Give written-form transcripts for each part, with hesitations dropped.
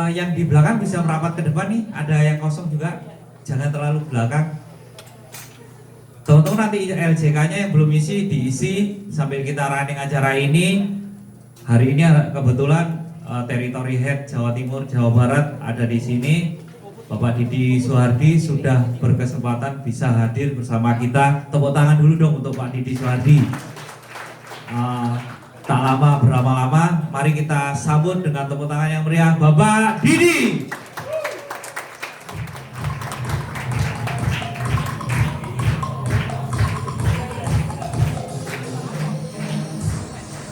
Yang di belakang bisa merapat ke depan nih, ada yang kosong juga, jangan terlalu belakang. Teman-teman nanti LJK-nya yang belum isi diisi sambil kita running acara ini. Hari ini kebetulan Territory Head Jawa Timur, Jawa Barat ada di sini. Bapak Didi Suhardi sudah berkesempatan bisa hadir bersama kita. Tepuk tangan dulu dong untuk Pak Didi Suhardi. Tak lama berlama-lama, mari kita sambut dengan tepuk tangan yang meriah Bapak Didi.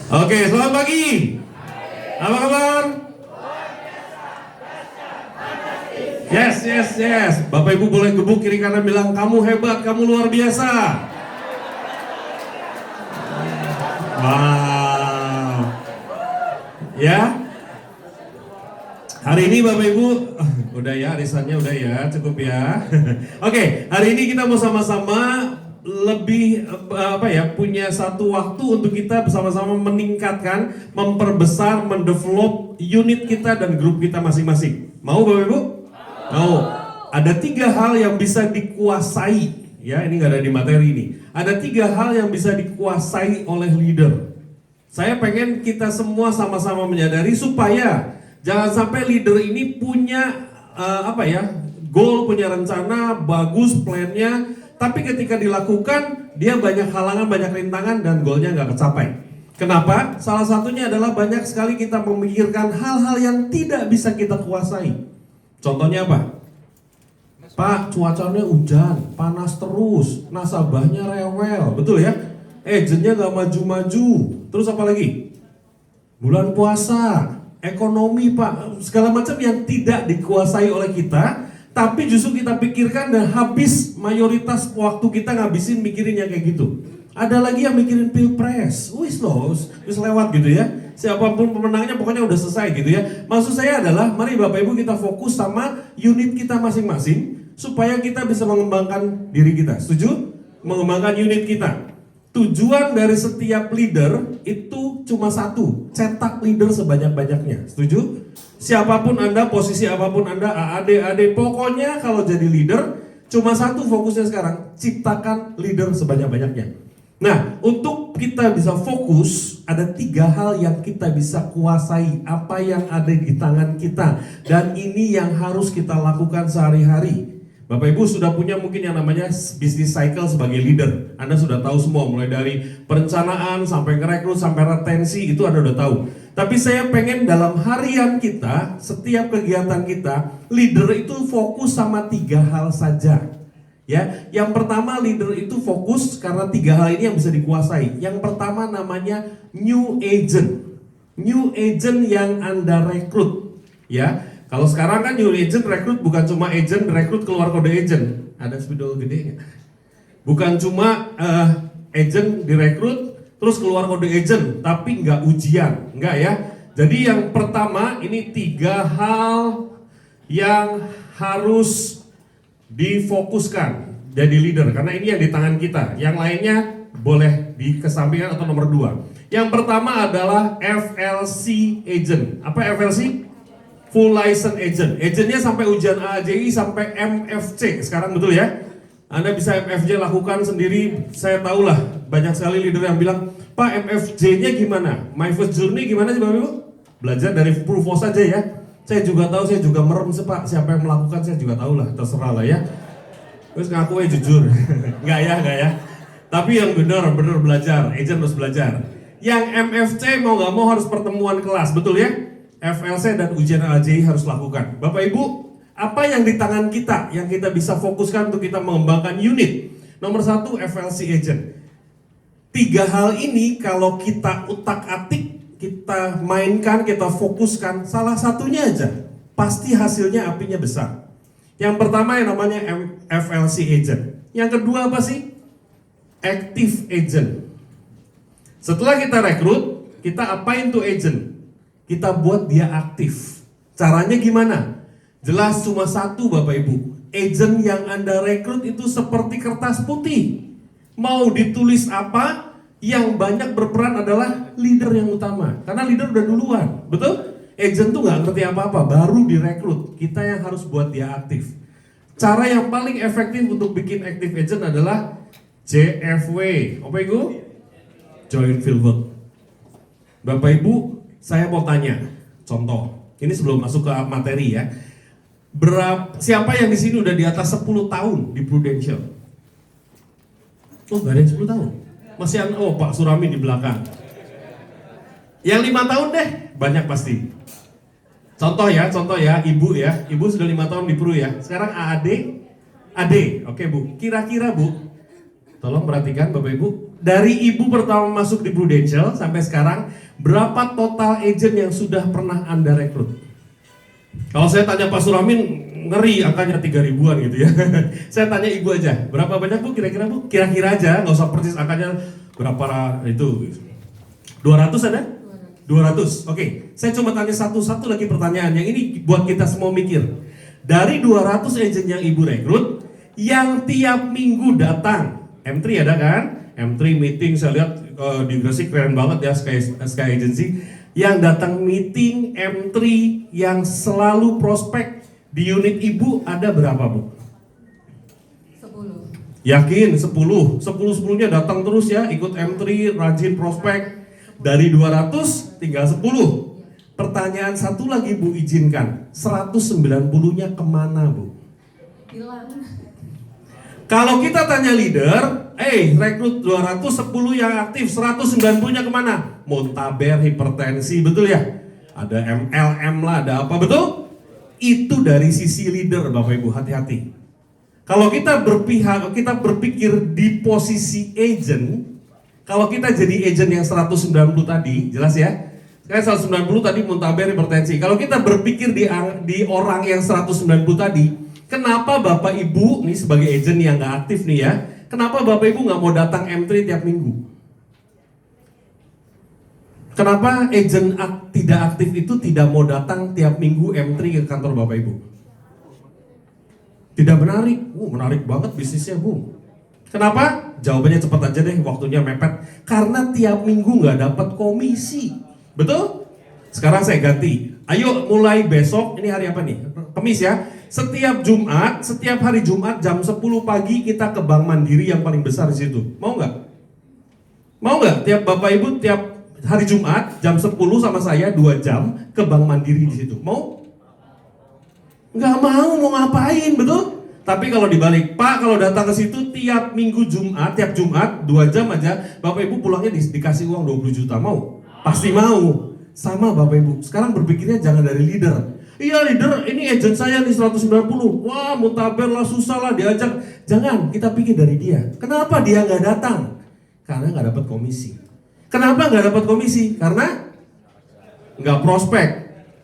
Oke, selamat pagi. Apa kabar? Yes. Bapak Ibu boleh gebuk kiri kanan bilang kamu hebat, kamu luar biasa. Wow. Ya. Hari ini Bapak Ibu, udah ya arisannya udah ya, cukup ya. Oke, hari ini kita mau sama-sama lebih punya satu waktu untuk kita bersama-sama meningkatkan, memperbesar, mendevelop unit kita dan grup kita masing-masing. Mau Bapak Ibu? Mau. Ada 3 hal yang bisa dikuasai, ya ini nggak ada di materi ini. Ada 3 hal yang bisa dikuasai oleh leader. Saya pengen kita semua sama-sama menyadari supaya jangan sampai leader ini punya goal, punya rencana bagus, plannya. Tapi ketika dilakukan, dia banyak halangan, banyak rintangan, dan goalnya nggak kecapai. Kenapa? Salah satunya adalah banyak sekali kita memikirkan hal-hal yang tidak bisa kita kuasai. Contohnya apa? Pak, cuacanya hujan, panas terus, nasabahnya rewel, betul ya? Agentnya nggak maju-maju. Terus apa lagi? Bulan puasa, ekonomi Pak, segala macam yang tidak dikuasai oleh kita. Tapi justru kita pikirkan dan habis mayoritas waktu kita ngabisin mikirin yang kayak gitu. Ada lagi yang mikirin pilpres, wis lewat gitu ya. Siapapun pemenangnya pokoknya udah selesai gitu ya. Maksud saya adalah mari Bapak Ibu kita fokus sama unit kita masing-masing supaya kita bisa mengembangkan diri kita. Setuju? Mengembangkan unit kita. Tujuan dari setiap leader itu cuma satu, cetak leader sebanyak-banyaknya. Setuju? Siapapun Anda, posisi apapun Anda, AD, pokoknya kalau jadi leader, cuma satu fokusnya sekarang, ciptakan leader sebanyak-banyaknya. Nah, untuk kita bisa fokus, ada 3 hal yang kita bisa kuasai, apa yang ada di tangan kita. Dan ini yang harus kita lakukan sehari-hari. Bapak Ibu sudah punya mungkin yang namanya business cycle sebagai leader. Anda sudah tahu semua, mulai dari perencanaan, sampai ngerekrut, sampai retensi, itu Anda udah tahu. Tapi saya pengen dalam harian kita, setiap kegiatan kita, leader itu fokus sama 3 hal saja. Ya, yang pertama leader itu fokus karena 3 hal ini yang bisa dikuasai. Yang pertama namanya new agent. New agent yang Anda rekrut. Ya, kalau sekarang kan new agent rekrut bukan cuma agent rekrut keluar kode agent. Ada spidol gede nggak? Bukan cuma agent direkrut terus keluar kode agent, tapi nggak ujian, nggak ya. Jadi yang pertama ini 3 hal yang harus difokuskan jadi leader, karena ini yang di tangan kita. Yang lainnya boleh dikesampingkan atau nomor 2. Yang pertama adalah FLC agent. Apa FLC? Full license agent. Agentnya sampai ujian AAJI sampai MFC sekarang, betul ya? Anda bisa MFJ lakukan sendiri. Saya tahu lah banyak sekali leader yang bilang, Pak MFJ-nya gimana? My first journey gimana sih Bapak Ibu? Belajar dari Provos saja ya. Saya juga tahu, saya juga merem sih Pak. Siapa yang melakukan saya juga tahu lah, terserah lah ya. Terus ngaku jujur. Enggak ya. Tapi yang benar belajar, agent harus belajar. Yang MFC mau nggak mau harus pertemuan kelas, betul ya? FLC dan ujian AJI harus lakukan. Bapak Ibu, apa yang di tangan kita yang kita bisa fokuskan untuk kita mengembangkan unit? Nomor 1 FLC agent. 3 hal ini kalau kita utak-atik, kita mainkan, kita fokuskan, salah satunya aja pasti hasilnya apinya besar. Yang pertama yang namanya FLC agent. Yang kedua apa sih? Active agent. Setelah kita rekrut, kita apain tuh agent? Kita buat dia aktif. Caranya gimana? Jelas cuma satu Bapak Ibu. Agent yang Anda rekrut itu seperti kertas putih. Mau ditulis apa, yang banyak berperan adalah leader yang utama. Karena leader udah duluan, betul? Agent tuh nggak ngerti apa-apa, baru direkrut. Kita yang harus buat dia aktif. Cara yang paling efektif untuk bikin active agent adalah JFW. Apa itu? Joint Field Work. Bapak Ibu, saya mau tanya, contoh. Ini sebelum masuk ke materi ya. Siapa yang di sini udah di atas 10 tahun di Prudential? Oh, nggak ada yang 10 tahun. Masih Pak Surami di belakang. Yang 5 tahun deh, banyak pasti. Contoh ya, ibu ya. Ibu sudah 5 tahun di Pru ya. Sekarang AD. Oke Bu, kira-kira Bu, tolong perhatikan Bapak Ibu. Dari ibu pertama masuk di Prudential sampai sekarang, berapa total agent yang sudah pernah Anda rekrut? Kalau saya tanya Pak Suramin, ngeri angkanya 3 ribuan gitu ya. Saya tanya ibu aja, berapa banyak Bu kira-kira Bu? Kira-kira aja, nggak usah persis angkanya berapa itu. 200 ada? 200, oke. Saya cuma tanya satu lagi pertanyaan, yang ini buat kita semua mikir. Dari 200 agent yang ibu rekrut, yang tiap minggu datang, M3 ada kan? M3 meeting, saya lihat di Gresik keren banget ya, Sky Agency. Yang datang meeting M3 yang selalu prospek di unit ibu ada berapa Bu? 10. Yakin 10? 10-10-nya datang terus ya, ikut M3, rajin prospek. Dari 200 tinggal 10. Pertanyaan satu lagi Bu, izinkan, 190-nya kemana Bu? Hilang. Kalau kita tanya leader, rekrut 210 yang aktif, 190-nya kemana? Muntaber, hipertensi, betul ya? Ada MLM lah, ada apa, betul? Itu dari sisi leader Bapak Ibu, hati-hati. Kalau kita berpikir di posisi agent, kalau kita jadi agent yang 190 tadi, jelas ya? Kan 190 tadi muntaber, hipertensi. Kalau kita berpikir di orang yang 190 tadi, kenapa Bapak Ibu, nih sebagai agent yang nggak aktif nih ya, kenapa Bapak Ibu nggak mau datang M3 tiap minggu? Kenapa agent tidak aktif itu tidak mau datang tiap minggu M3 ke kantor Bapak Ibu? Tidak menarik? Menarik banget bisnisnya Bu. Kenapa? Jawabannya cepat aja deh, waktunya mepet. Karena tiap minggu nggak dapat komisi. Betul? Sekarang saya ganti. Ayo mulai besok, ini hari apa nih? Kamis ya. Setiap hari Jumat jam 10 pagi kita ke Bank Mandiri yang paling besar di situ. Mau nggak? Mau nggak? Tiap Bapak Ibu tiap hari Jumat jam 10 sama saya 2 jam ke Bank Mandiri di situ. Mau? Nggak mau ngapain, betul? Tapi kalau dibalik, Pak kalau datang ke situ tiap tiap Jumat 2 jam aja, Bapak Ibu pulangnya dikasih uang 20 juta, mau? Pasti mau. Sama Bapak Ibu, sekarang berpikirnya jangan dari leader. Iya leader, ini agent saya nih 190. Wah mutaber lah, susah lah diajak. Jangan, kita pikir dari dia. Kenapa dia nggak datang? Karena nggak dapat komisi. Kenapa nggak dapat komisi? Karena nggak prospek.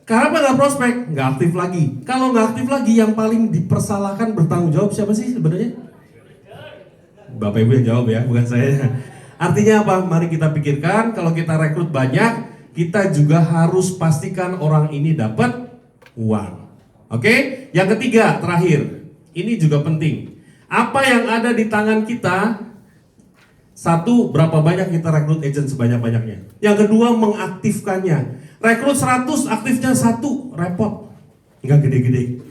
Kenapa nggak prospek? Nggak aktif lagi. Kalau nggak aktif lagi, yang paling dipersalahkan bertanggung jawab siapa sih sebenarnya? Bapak Ibu yang jawab ya, bukan saya. Artinya apa? Mari kita pikirkan, kalau kita rekrut banyak, kita juga harus pastikan orang ini dapat uang. Oke? Yang ketiga, terakhir. Ini juga penting. Apa yang ada di tangan kita? Satu, berapa banyak kita rekrut agent sebanyak-banyaknya. Yang kedua, mengaktifkannya. Rekrut 100, aktifnya 1, repot. Enggak gede-gede.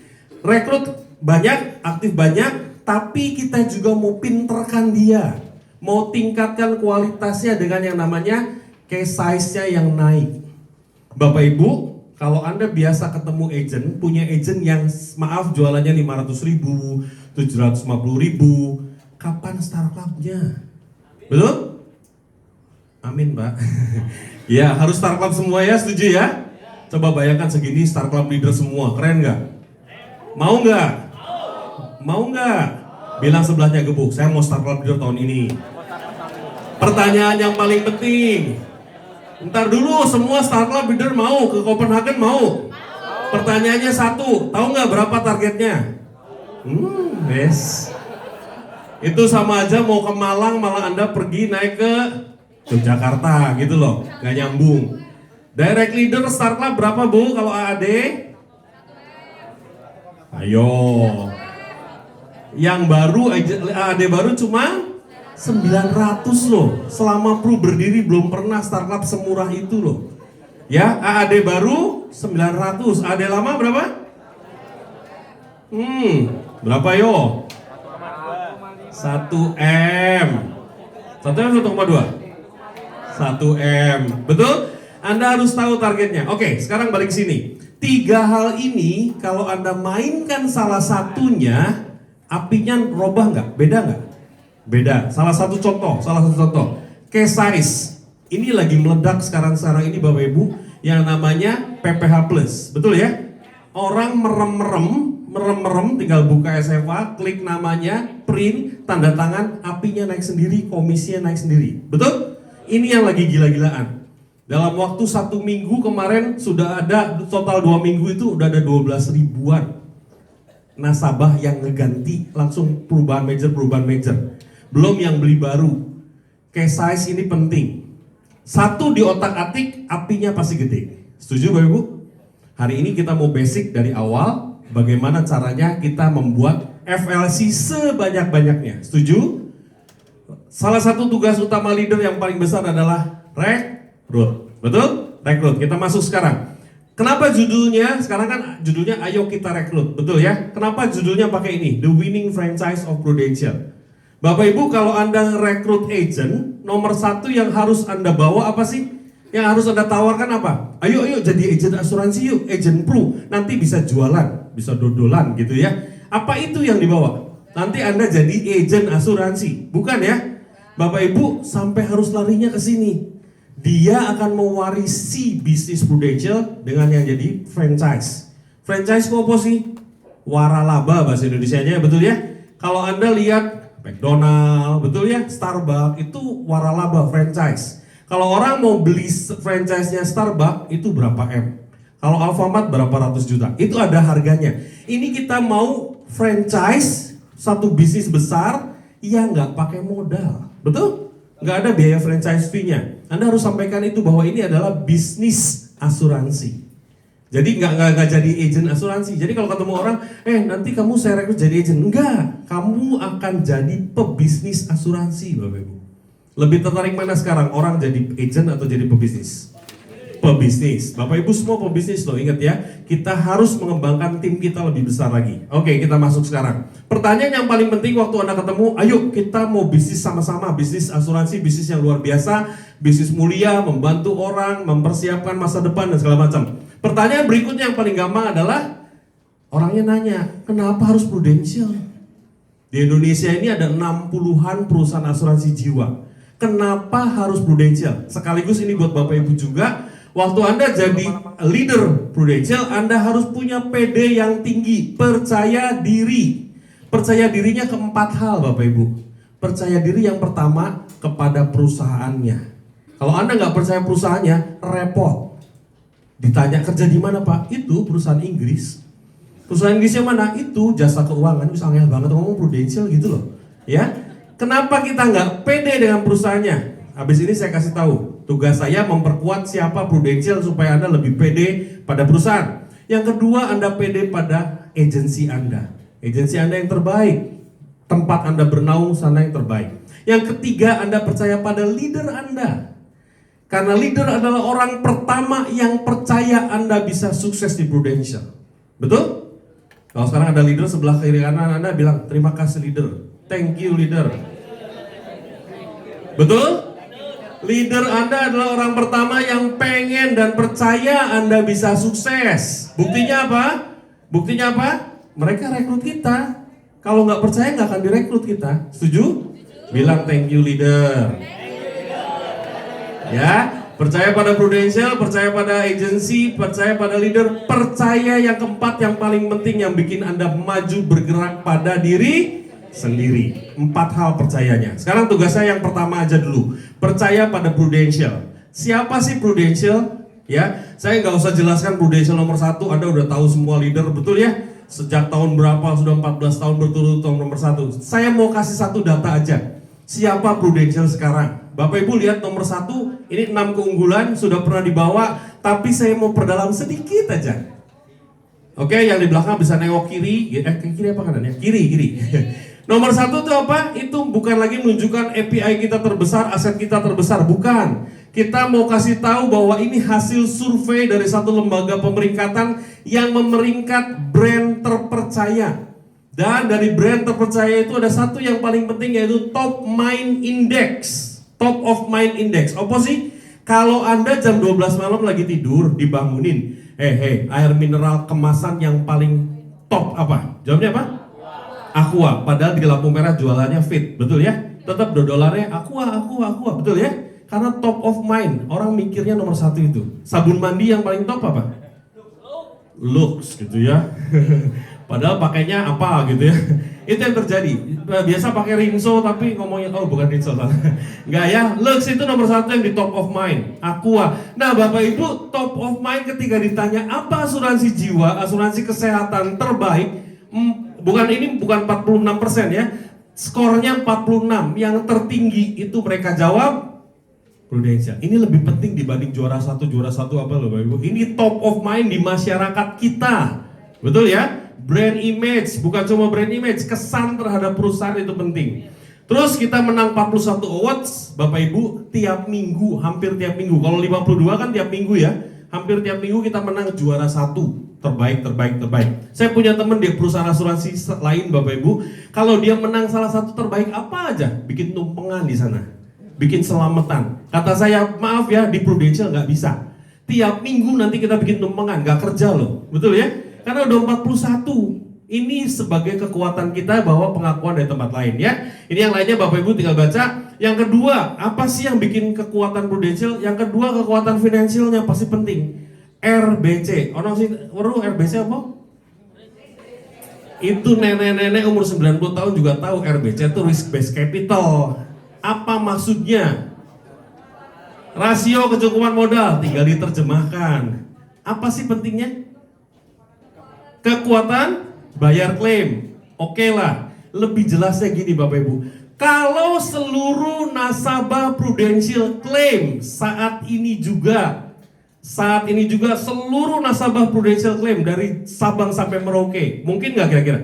Rekrut banyak, aktif banyak, tapi kita juga mau pinterkan dia. Mau tingkatkan kualitasnya dengan yang namanya case size-nya yang naik. Bapak Ibu, kalau Anda biasa ketemu agent, punya agent yang maaf jualannya 500 ribu, 750 ribu, kapan start club-nya? Betul? Amin Pak. Ya harus start club semua ya, setuju ya? Coba bayangkan segini start club leader semua, keren nggak? Mau nggak? Mau nggak? Bilang sebelahnya gebuk, saya mau start club leader tahun ini. Pertanyaan yang paling penting, ntar dulu semua start club leader mau ke Copenhagen mau? Pertanyaannya satu, tahu nggak berapa targetnya? Yes. Itu sama aja mau ke Malang, malah Anda pergi naik ke Yogyakarta gitu loh, nggak nyambung. Direct leader start club berapa Bu kalau AAD? Ayo. Yang baru AAD baru cuma 900 loh. Selama Pru berdiri belum pernah start club semurah itu loh. Ya, AAD baru 900. AAD lama berapa? Berapa yo? 1M. 1M 1,2. 1M. Betul? Anda harus tahu targetnya. Oke, sekarang balik sini. 3 hal ini kalau Anda mainkan salah satunya, apinya robah nggak? Beda nggak? Beda. Salah satu contoh. Case size. Ini lagi meledak sekarang ini Bapak Ibu, yang namanya PPH Plus. Betul ya? Orang merem tinggal buka SFA, klik namanya, print, tanda tangan, apinya naik sendiri, komisinya naik sendiri. Betul? Ini yang lagi gila-gilaan. Dalam waktu 1 minggu kemarin sudah ada, total 2 minggu itu udah ada 12 ribuan nasabah yang ngeganti langsung perubahan major. Belum yang beli baru. Case size ini penting. Satu di otak-atik, apinya pasti gede. Setuju Bapak Ibu? Hari ini kita mau basic dari awal, bagaimana caranya kita membuat FLC sebanyak-banyaknya. Setuju? Salah satu tugas utama leader yang paling besar adalah rekrut. Betul? Rekrut. Kita masuk sekarang. Kenapa judulnya? Sekarang kan judulnya Ayo Kita Rekrut. Betul ya? Kenapa judulnya pakai ini? The Winning Franchise of Prudential. Bapak Ibu, kalau Anda rekrut agent, nomor 1 yang harus Anda bawa apa sih? Yang harus Anda tawarkan apa? Ayo jadi agent asuransi yuk, agent pro. Nanti bisa jualan, bisa dodolan gitu ya. Apa itu yang dibawa? Nanti Anda jadi agent asuransi, bukan ya? Bapak Ibu sampai harus larinya ke sini. Dia akan mewarisi bisnis Prudential dengan yang jadi franchise. Franchise itu apa sih? Waralaba bahasa Indonesianya, betul ya? Kalau Anda lihat McDonald, betul ya? Starbucks itu waralaba franchise. Kalau orang mau beli franchise-nya Starbucks itu berapa M? Kalau Alfamart berapa ratus juta? Itu ada harganya. Ini kita mau franchise satu bisnis besar yang nggak pakai modal, betul? Nggak ada biaya franchise fee-nya. Anda harus sampaikan itu bahwa ini adalah bisnis asuransi. Jadi nggak jadi agent asuransi. Jadi kalau ketemu orang, nanti kamu saya rekrut jadi agent. Enggak, kamu akan jadi pebisnis asuransi Bapak Ibu. Lebih tertarik mana sekarang? Orang jadi agent atau jadi pebisnis? Pebisnis. Bapak Ibu semua pebisnis loh, ingat ya. Kita harus mengembangkan tim kita lebih besar lagi. Oke, kita masuk sekarang. Pertanyaan yang paling penting waktu Anda ketemu, ayo kita mau bisnis sama-sama. Bisnis asuransi, bisnis yang luar biasa, bisnis mulia, membantu orang, mempersiapkan masa depan dan segala macam. Pertanyaan berikutnya yang paling gampang adalah, orangnya nanya, kenapa harus Prudential? Di Indonesia ini ada 60-an perusahaan asuransi jiwa. Kenapa harus Prudential? Sekaligus ini buat Bapak Ibu juga, waktu Anda jadi leader Prudential, Anda harus punya PD yang tinggi, percaya diri. Percaya dirinya ke 4 hal Bapak Ibu. Percaya diri yang pertama kepada perusahaannya. Kalau Anda nggak percaya perusahaannya, repot. Ditanya kerja di mana Pak? Itu perusahaan Inggris. Perusahaan Inggrisnya mana? Itu jasa keuangan. Bisa angel banget ngomong Prudential gitu loh. Ya, kenapa kita nggak pede dengan perusahaannya? Habis ini saya kasih tahu. Tugas saya memperkuat siapa Prudential supaya Anda lebih pede pada perusahaan. Yang kedua, Anda pede pada agensi Anda. Agensi Anda yang terbaik. Tempat Anda bernaung sana yang terbaik. Yang ketiga, Anda percaya pada leader Anda. Karena leader adalah orang pertama yang percaya Anda bisa sukses di Prudential. Betul? Kalau sekarang ada leader sebelah kiri kanan Anda bilang, terima kasih leader. Thank you leader. Betul? Leader Anda adalah orang pertama yang pengen dan percaya Anda bisa sukses. Buktinya apa? Buktinya apa? Mereka rekrut kita. Kalau nggak percaya nggak akan direkrut kita. Setuju? Bilang thank you leader. Ya, percaya pada Prudential, percaya pada agensi, percaya pada leader, percaya yang keempat yang paling penting yang bikin Anda maju bergerak pada diri sendiri. 4 hal percayanya. Sekarang tugas saya yang pertama aja dulu. Percaya pada Prudential. Siapa sih Prudential? Ya, saya nggak usah jelaskan Prudential nomor 1. Anda udah tahu semua leader, betul ya? Sejak tahun berapa, sudah 14 tahun berturut-turut nomor 1. Saya mau kasih satu data aja. Siapa Prudential sekarang? Bapak Ibu lihat nomor 1, ini 6 keunggulan, sudah pernah dibawa, tapi saya mau perdalam sedikit aja. Oke, yang di belakang bisa nengok kiri, kiri apa kanan ya? Kiri. Nomor 1 itu apa? Itu bukan lagi menunjukkan API kita terbesar, aset kita terbesar, bukan. Kita mau kasih tahu bahwa ini hasil survei dari satu lembaga pemeringkatan yang memeringkat brand terpercaya. Dan dari brand terpercaya itu ada satu yang paling penting, yaitu Top Mind Index. Top of Mind Index. Apa sih? Kalau Anda jam 12 malam lagi tidur, dibangunin, air mineral kemasan yang paling top apa? Jawabnya apa? Aqua. Padahal di lampu merah jualannya Fit, betul ya? Tetap $2-nya Aqua, betul ya? Karena top of mind, orang mikirnya nomor satu itu. Sabun mandi yang paling top apa? Lux gitu ya. Padahal pakainya apa gitu ya. Itu yang terjadi. Biasa pakai Rinso tapi ngomongnya bukan Rinso. Enggak ya, Lux itu nomor satu yang di top of mind. Aqua. Nah Bapak Ibu, top of mind ketika ditanya apa asuransi jiwa, asuransi kesehatan terbaik, bukan 46% ya. Skornya 46. Yang tertinggi itu mereka jawab Prudential. Ini lebih penting dibanding juara satu apa loh Bapak Ibu. Ini top of mind di masyarakat kita. Betul ya? Brand image, bukan cuma brand image, kesan terhadap perusahaan itu penting. Terus kita menang 41 awards Bapak Ibu tiap minggu, hampir tiap minggu. Kalau 52 kan tiap minggu ya. Hampir tiap minggu kita menang juara satu. Terbaik. Saya punya teman di perusahaan asuransi lain Bapak Ibu. Kalau dia menang salah satu terbaik apa aja, bikin tumpengan di sana. Bikin selamatan. Kata saya, maaf ya, di Prudential nggak bisa. Tiap minggu nanti kita bikin tumpengan, nggak kerja loh, betul ya? Karena udah 41. Ini sebagai kekuatan kita bahwa pengakuan dari tempat lain ya. Ini yang lainnya Bapak Ibu tinggal baca. Yang kedua, apa sih yang bikin kekuatan Prudential? Yang kedua, kekuatan finansialnya pasti penting. RBC. Ono sih, RBC apa? Itu nenek-nenek umur 90 tahun juga tahu RBC itu risk based capital. Apa maksudnya? Rasio kecukupan modal, tinggal diterjemahkan. Apa sih pentingnya? Kekuatan bayar klaim. Oke lah, lebih jelasnya gini Bapak Ibu. Kalau seluruh nasabah Prudential klaim saat ini juga seluruh nasabah Prudential klaim dari Sabang sampai Merauke, mungkin nggak kira-kira?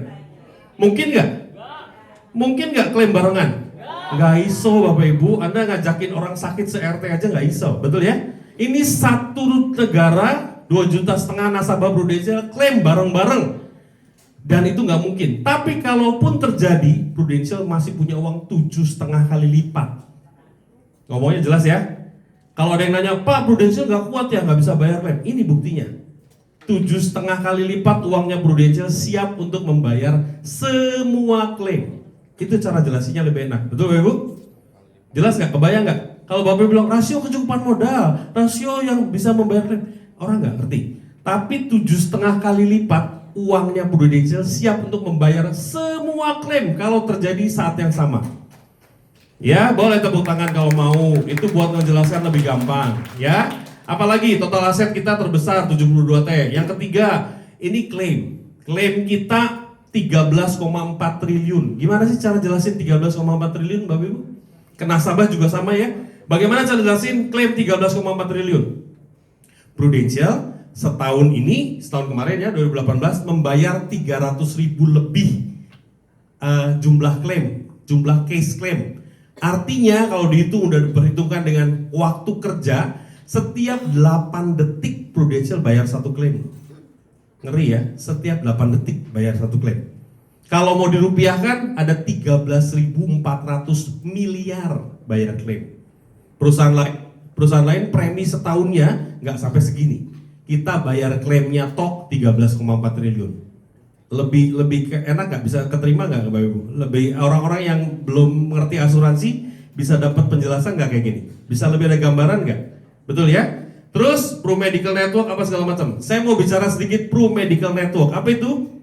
Mungkin nggak klaim barengan? Nggak iso Bapak Ibu, Anda ngajakin orang sakit se-RT aja nggak iso, betul ya? Ini satu negara 2,5 juta nasabah Prudential klaim bareng-bareng. Dan itu nggak mungkin. Tapi kalaupun terjadi, Prudential masih punya uang 7,5 kali lipat. Ngomongnya jelas ya? Kalau ada yang nanya, Pak Prudential nggak kuat ya, nggak bisa bayar klaim. Ini buktinya. 7,5 kali lipat uangnya Prudential siap untuk membayar semua klaim. Itu cara jelasinnya lebih enak, betul Bapak Ibu? Jelas nggak? Kebayang nggak? Kalau Bapak bilang rasio kecukupan modal, rasio yang bisa membayar klaim, orang nggak ngerti. Tapi 7,5 kali lipat uangnya Prudential siap untuk membayar semua klaim kalau terjadi saat yang sama. Ya, boleh tepuk tangan kalau mau. Itu buat menjelaskan lebih gampang, ya. Apalagi total aset kita terbesar 72T. Yang ketiga, ini klaim. Klaim kita 13,4 triliun. Gimana sih cara jelasin 13,4 triliun Bapak Ibu? Ke nasabah juga sama ya. Bagaimana cara jelasin klaim 13,4 triliun? Prudential setahun kemarin ya 2018 membayar 300.000 lebih jumlah klaim, jumlah case klaim. Artinya kalau dihitung udah diperhitungkan dengan waktu kerja, setiap 8 detik Prudential bayar satu klaim. Ngeri ya, setiap 8 detik bayar satu klaim. Kalau mau dirupiahkan ada 13.400 miliar bayar klaim. Perusahaan lain premi setahunnya nggak sampai segini. Kita bayar klaimnya tok 13,4 triliun. Lebih enak nggak, bisa keterima nggak Bapak Ibu? Lebih orang-orang yang belum mengerti asuransi bisa dapat penjelasan nggak kayak gini? Bisa lebih ada gambaran nggak? Betul ya? Terus Pro Medical Network apa segala macam. Saya mau bicara sedikit Pro Medical Network. Apa itu?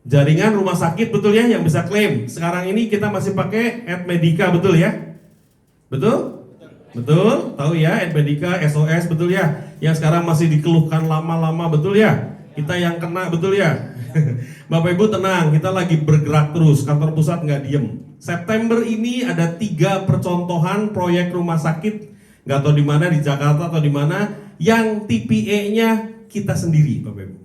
Jaringan rumah sakit, betul ya, yang bisa klaim. Sekarang ini kita masih pakai Admedica, betul ya? Betul? Betul? Tahu ya, Admedica, SOS, betul ya? Yang sekarang masih dikeluhkan lama-lama, betul ya? Kita yang kena, betul ya? Bapak Ibu tenang, kita lagi bergerak terus. Kantor pusat nggak diem. September ini ada 3 percontohan proyek rumah sakit, nggak tahu di mana, di Jakarta atau di mana, yang TPA-nya kita sendiri, Bapak Ibu.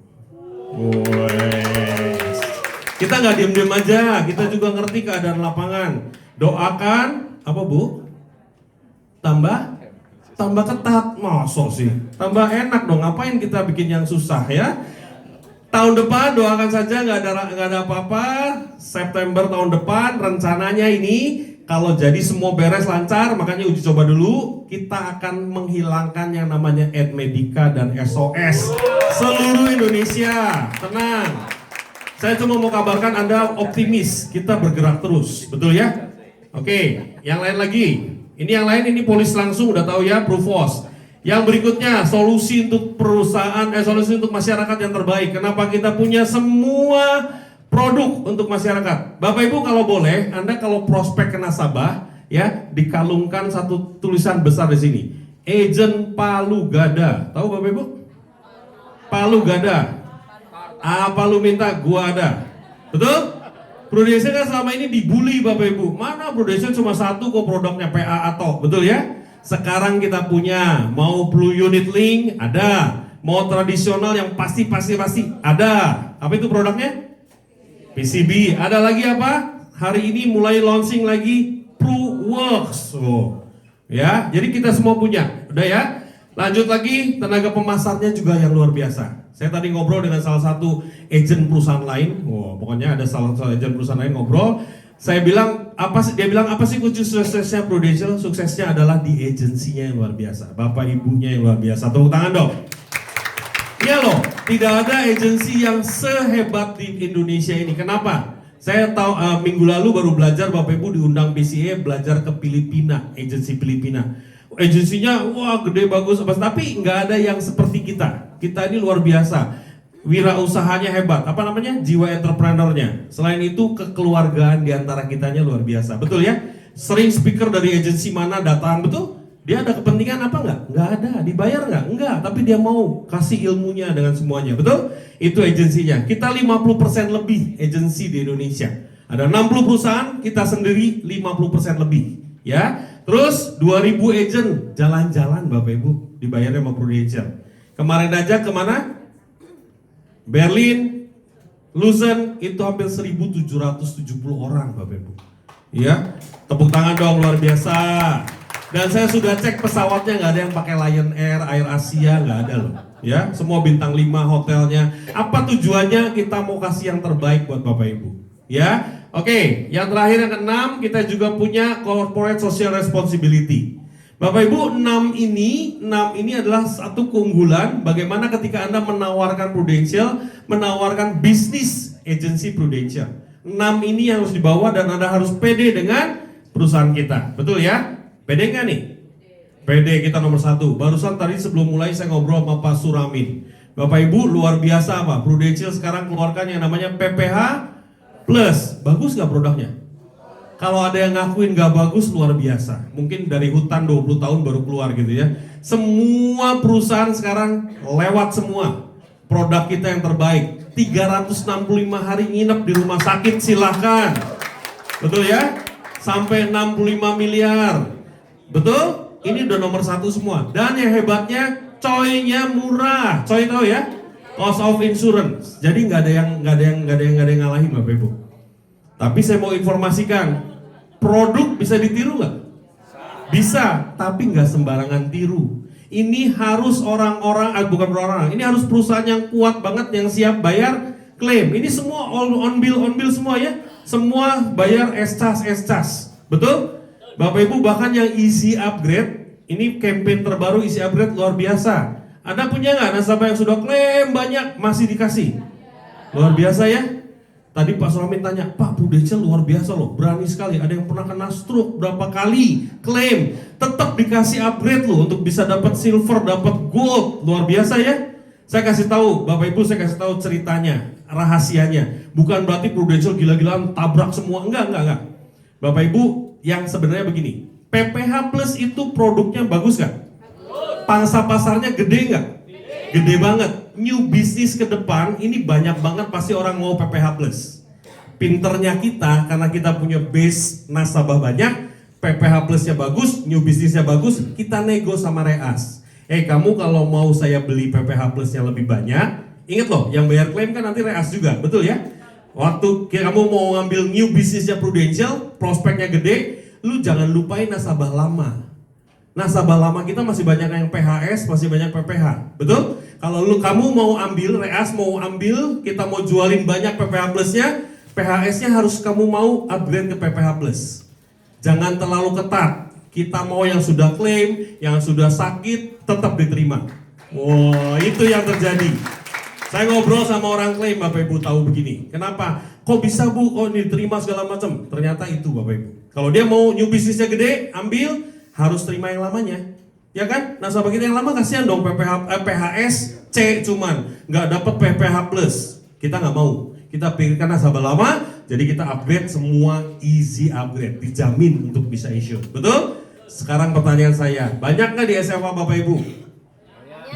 Kita nggak diem-diem aja, kita juga ngerti keadaan lapangan. Doakan, apa Bu? Tambah Tambah ketat, masa sih? Tambah enak dong, ngapain kita bikin yang susah ya? Tahun depan doakan saja nggak ada apa-apa. September tahun depan rencananya ini kalau jadi semua beres lancar, makanya uji coba dulu. Kita akan menghilangkan yang namanya Edmedica dan SOS seluruh Indonesia. Tenang. Saya cuma mau kabarkan Anda optimis. Kita bergerak terus, betul ya? Oke, yang lain lagi. Ini yang lain ini polis langsung udah tahu ya, Provos. Yang berikutnya solusi untuk perusahaan, solusi untuk masyarakat yang terbaik. Kenapa kita punya semua produk untuk masyarakat? Bapak Ibu kalau boleh, Anda kalau prospek ke nasabah ya dikalungkan satu tulisan besar di sini. Agent Palu Gada. Tahu Bapak Ibu? Palu Gada. Apa lu minta gua ada. Betul? Prudential kan selama ini dibully Bapak Ibu. Mana Prudential cuma satu kok produknya PA atau. Betul ya? Sekarang kita punya, mau blue unit link ada, mau tradisional yang pasti ada. Apa itu produknya? PCB. Ada lagi apa? Hari ini mulai launching lagi ProWorks. Oh, ya, jadi kita semua punya. Udah ya. Lanjut lagi, tenaga pemasarnya juga yang luar biasa. Saya tadi ngobrol dengan salah satu agent perusahaan lain. Oh, pokoknya ada salah satu agent perusahaan lain ngobrol. Saya bilang dia bilang apa sih kunci suksesnya Prudential? Suksesnya adalah di agensinya yang luar biasa, bapak ibunya yang luar biasa. Tepuk tangan dong. Iya loh, tidak ada agensi yang sehebat di Indonesia ini. Kenapa? Saya tahu minggu lalu baru belajar, bapak ibu diundang BCA belajar ke Filipina, agensi Filipina. Agensinya wah gede bagus, tapi nggak ada yang seperti kita. Kita ini luar biasa. Wirausahanya hebat, apa namanya? Jiwa entrepreneurnya. Selain itu kekeluargaan di antara kitanya luar biasa. Betul ya? Sering speaker dari agensi mana datang, betul? Dia ada kepentingan apa enggak? Enggak ada. Dibayar enggak? Enggak, tapi dia mau kasih ilmunya dengan semuanya. Betul? Itu agensinya. Kita 50% lebih agensi di Indonesia. Ada 60 perusahaan, kita sendiri 50% lebih. Ya. Terus 2000 agent jalan-jalan Bapak Ibu, dibayarnya sama Prudential. Kemarin aja kemana? Berlin, Luzern itu hampir 1770 orang Bapak Ibu. Ya, tepuk tangan dong luar biasa. Dan saya sudah cek pesawatnya nggak ada yang pakai Lion Air, Air Asia nggak ada loh. Ya, semua bintang 5 hotelnya. Apa tujuannya? Kita mau kasih yang terbaik buat Bapak Ibu. Ya, oke. Yang terakhir yang keenam kita juga punya corporate social responsibility. Bapak Ibu, 6 ini adalah satu keunggulan bagaimana ketika Anda menawarkan Prudential, menawarkan bisnis agency Prudential. 6 ini yang harus dibawa dan Anda harus pede dengan perusahaan kita. Betul ya? Pede nggak nih? Pede kita nomor 1. Barusan tadi sebelum mulai saya ngobrol sama Pak Suramin. Bapak Ibu luar biasa apa? Prudential sekarang keluarkan yang namanya PPH Plus. Bagus nggak produknya? Kalau ada yang ngakuin gak bagus luar biasa. Mungkin dari hutan 20 tahun baru keluar gitu ya. Semua perusahaan sekarang lewat semua. Produk kita yang terbaik. 365 hari nginep di rumah sakit silahkan. Betul ya? Sampai 65 miliar. Betul? Ini udah nomor 1 semua. Dan yang hebatnya coynya murah. Coy tahu ya? Cost of insurance. Jadi nggak ada yang ngalahin Bapak Ibu. Tapi saya mau informasikan, produk bisa ditiru nggak? Bisa, tapi nggak sembarangan tiru. Ini harus bukan orang-orang, ini harus perusahaan yang kuat banget, yang siap bayar klaim. Ini semua on bill semua ya, semua bayar es-cas. Betul? Bapak Ibu bahkan yang easy upgrade, ini campaign terbaru easy upgrade luar biasa. Anda punya nggak nasabah yang sudah klaim banyak masih dikasih? Luar biasa ya. Tadi Pak Suramin tanya, Pak Prudential luar biasa loh, berani sekali. Ada yang pernah kena stroke berapa kali, klaim, tetap dikasih upgrade loh untuk bisa dapat silver, dapat gold, luar biasa ya. Saya kasih tahu, Bapak Ibu saya kasih tahu ceritanya, rahasianya. Bukan berarti Prudential gila-gilaan tabrak semua, enggak. Bapak Ibu yang sebenarnya begini, PPH Plus itu produknya bagus gak? Pangsa pasarnya gede nggak? Gede banget. New business ke depan ini banyak banget pasti orang mau PPH Plus. Pinternya kita karena kita punya base nasabah banyak, PPH Plusnya bagus, new businessnya bagus, kita nego sama Reas. Kamu kalau mau saya beli PPH Plusnya lebih banyak, ingat loh, yang bayar klaim kan nanti Reas juga, betul ya? Waktu kamu mau ngambil new businessnya Prudential, prospeknya gede, lu jangan lupain nasabah lama. Nasabah lama kita masih banyak yang PHS, masih banyak PPH, betul? Kalau kamu mau ambil, Reas mau ambil, kita mau jualin banyak PPH Plusnya, PHS-nya harus kamu mau upgrade ke PPH Plus. Jangan terlalu ketat. Kita mau yang sudah klaim, yang sudah sakit, tetap diterima. Wow, itu yang terjadi. Saya ngobrol sama orang klaim, Bapak Ibu tahu begini. Kenapa? Kok bisa Bu? Oh ini diterima segala macam. Ternyata itu Bapak Ibu. Kalau dia mau new bisnisnya gede, ambil, harus terima yang lamanya. Ya kan? Nasabah kita yang lama kasihan dong PHS C cuman nggak dapat PPH Plus. Kita nggak mau. Kita pikirkan nasabah lama, jadi kita upgrade semua easy upgrade, dijamin untuk bisa issue. Betul? Sekarang pertanyaan saya, banyak nggak di SMA Bapak Ibu?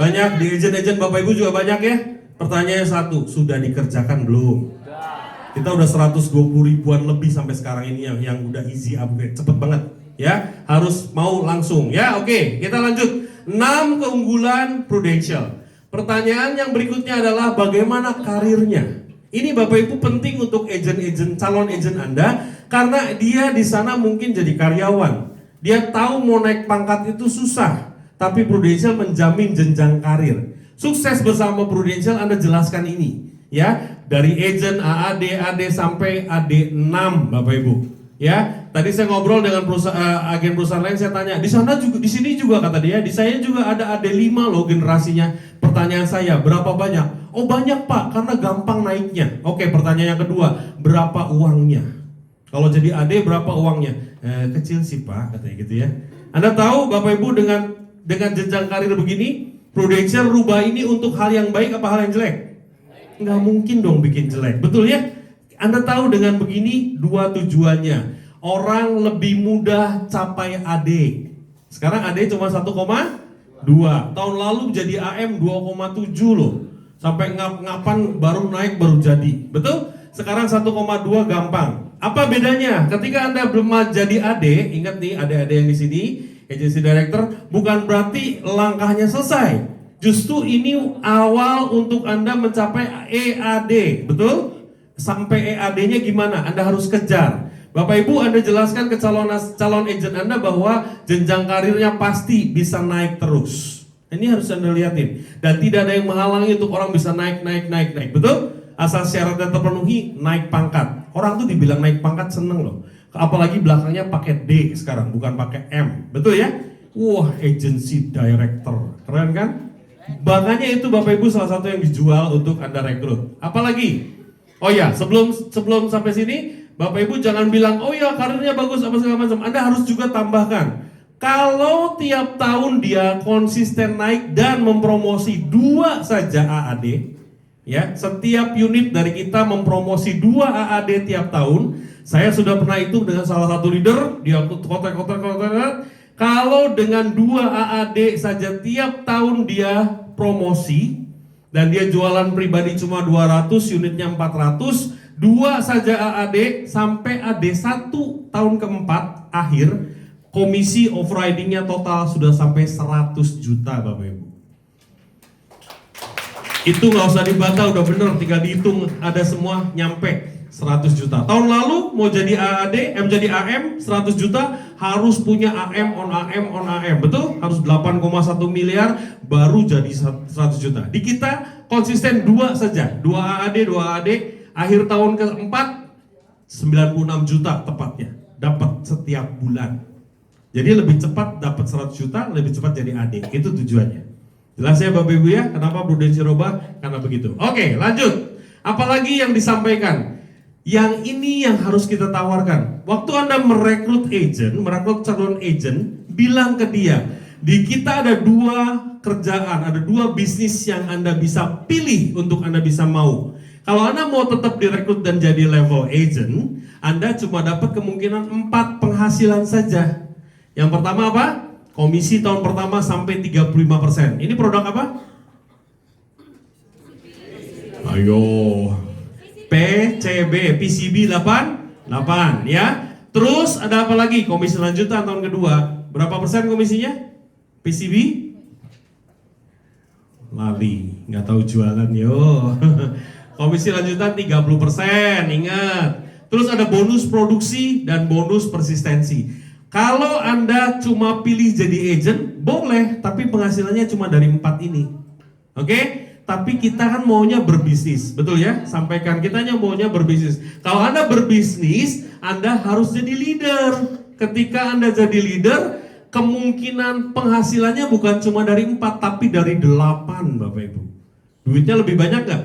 Banyak, di agent-agent Bapak Ibu juga banyak ya? Pertanyaannya satu, sudah dikerjakan belum? Kita udah 120 ribuan lebih sampai sekarang ini yang udah easy upgrade, cepet banget. Ya, harus mau langsung. Ya, oke, kita lanjut. 6 keunggulan Prudential. Pertanyaan yang berikutnya adalah bagaimana karirnya? Ini Bapak Ibu penting untuk calon agent Anda karena dia di sana mungkin jadi karyawan. Dia tahu mau naik pangkat itu susah, tapi Prudential menjamin jenjang karir. Sukses bersama Prudential Anda jelaskan ini, ya, dari agent AAD, AD sampai AD6 Bapak Ibu. Ya, tadi saya ngobrol dengan agen perusahaan lain, saya tanya, di sana juga, di sini juga kata dia, di saya juga ada AD5 loh generasinya. Pertanyaan saya, berapa banyak? Oh banyak Pak, karena gampang naiknya. Oke, pertanyaan yang kedua, berapa uangnya? Kalau jadi AD berapa uangnya? Kecil sih Pak, katanya gitu ya. Anda tahu Bapak Ibu dengan jenjang karir begini, Prudential rubah ini untuk hal yang baik apa hal yang jelek? Nggak mungkin dong bikin jelek, betul ya? Anda tahu dengan begini dua tujuannya. Orang lebih mudah capai AD. Sekarang AD cuma 1,2. Tahun lalu jadi AM 2,7 loh. Sampai ngapan baru naik baru jadi. Betul? Sekarang 1,2 gampang. Apa bedanya? Ketika Anda belum jadi AD, ingat nih adik-adik yang di sini, agency director, bukan berarti langkahnya selesai. Justru ini awal untuk Anda mencapai EAD. Betul? Sampai EAD-nya gimana? Anda harus kejar. Bapak Ibu, Anda jelaskan ke calon agent Anda bahwa jenjang karirnya pasti bisa naik terus. Ini harus Anda lihatin. Dan tidak ada yang menghalangi untuk orang bisa naik. Betul? Asal syaratnya terpenuhi, naik pangkat. Orang tuh dibilang naik pangkat seneng loh. Apalagi belakangnya pakai D sekarang, bukan pakai M. Betul ya? Wah, agency director. Keren kan? Makanya itu Bapak Ibu salah satu yang dijual untuk Anda rekrut. Apalagi? Oh ya, sebelum sampai sini, Bapak Ibu jangan bilang, oh ya karirnya bagus apa segala macam. Anda harus juga tambahkan, kalau tiap tahun dia konsisten naik dan mempromosi 2 saja AAD, ya, setiap unit dari kita mempromosi 2 AAD tiap tahun. Saya sudah pernah itu dengan salah satu leader, dia kotak. Kalau dengan 2 AAD saja tiap tahun dia promosi, dan dia jualan pribadi cuma 200, unitnya 400, 2 saja AAD sampai AD1 tahun keempat akhir, komisi overridingnya total sudah sampai 100 juta Bapak Ibu. Itu nggak usah dibantah, udah bener, tinggal dihitung, ada semua nyampe 100 juta. Tahun lalu mau jadi AAD, jadi AM 100 juta, harus punya AM on AM, betul? Harus 8,1 miliar baru jadi 100 juta. Di kita konsisten 2 saja, 2 AAD, akhir tahun keempat 96 juta tepatnya, dapat setiap bulan. Jadi lebih cepat dapat 100 juta, lebih cepat jadi AD, itu tujuannya. Jelas ya Bapak Ibu ya, kenapa Prudential robah? Karena begitu. Oke, lanjut. Apalagi yang disampaikan? Yang ini yang harus kita tawarkan. Waktu Anda merekrut calon agent, bilang ke dia, di kita ada 2 kerjaan, ada 2 bisnis yang Anda bisa pilih untuk Anda bisa mau. Kalau Anda mau tetap direkrut dan jadi level agent, Anda cuma dapat kemungkinan 4 penghasilan saja. Yang pertama apa? Komisi tahun pertama sampai 35%. Ini produk apa? Ayo. PCB 8 ya. Terus ada apa lagi? Komisi lanjutan tahun kedua. Berapa persen komisinya? PCB? Lali, nggak tahu jualan yo. Komisi lanjutan 30%, ingat. Terus ada bonus produksi dan bonus persistensi. Kalau Anda cuma pilih jadi agent, boleh, tapi penghasilannya cuma dari 4 ini. Oke? Tapi kita kan maunya berbisnis, betul ya? Sampaikan, kita hanya maunya berbisnis. Kalau Anda berbisnis, Anda harus jadi leader. Ketika Anda jadi leader, kemungkinan penghasilannya bukan cuma dari 4, tapi dari 8, Bapak Ibu. Duitnya lebih banyak gak?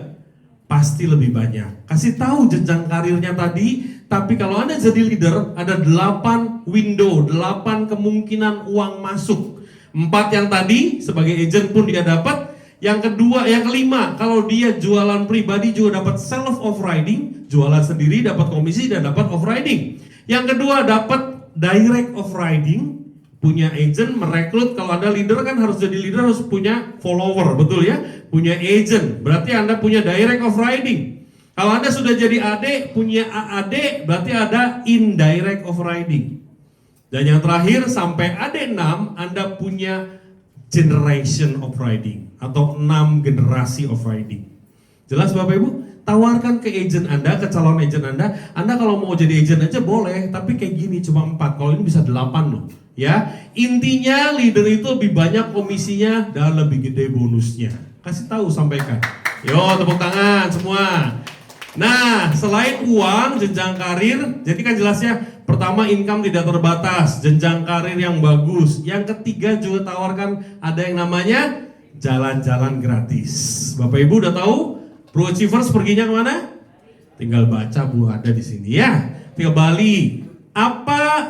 Pasti lebih banyak. Kasih tahu jenjang karirnya tadi, tapi kalau Anda jadi leader, ada 8 window, 8 kemungkinan uang masuk. 4 yang tadi, sebagai agent pun dia dapat. Yang kedua, yang kelima, kalau dia jualan pribadi juga dapat self of riding, jualan sendiri dapat komisi dan dapat off riding. Yang kedua dapat direct of riding, punya agent merekrut. Kalau Anda leader kan harus jadi leader, harus punya follower, betul ya? Punya agent, berarti Anda punya direct of riding. Kalau Anda sudah jadi AD, punya AAD, berarti ada indirect of riding. Dan yang terakhir sampai AD 6, Anda punya generation of riding atau 6 generasi of riding. Jelas Bapak Ibu? Tawarkan ke agent Anda, ke calon agent Anda kalau mau jadi agent aja boleh, tapi kayak gini cuma 4, kalau ini bisa 8 loh. Ya, intinya leader itu lebih banyak komisinya dan lebih gede bonusnya. Kasih tahu, sampaikan. Yo, tepuk tangan semua. Nah, selain uang, jenjang karir, jadi kan jelasnya pertama income tidak terbatas, jenjang karir yang bagus. Yang ketiga juga tawarkan ada yang namanya jalan-jalan gratis. Bapak Ibu udah tahu Pro Achievers perginya kemana? Tinggal baca Bu, ada di sini ya. Tinggal Bali.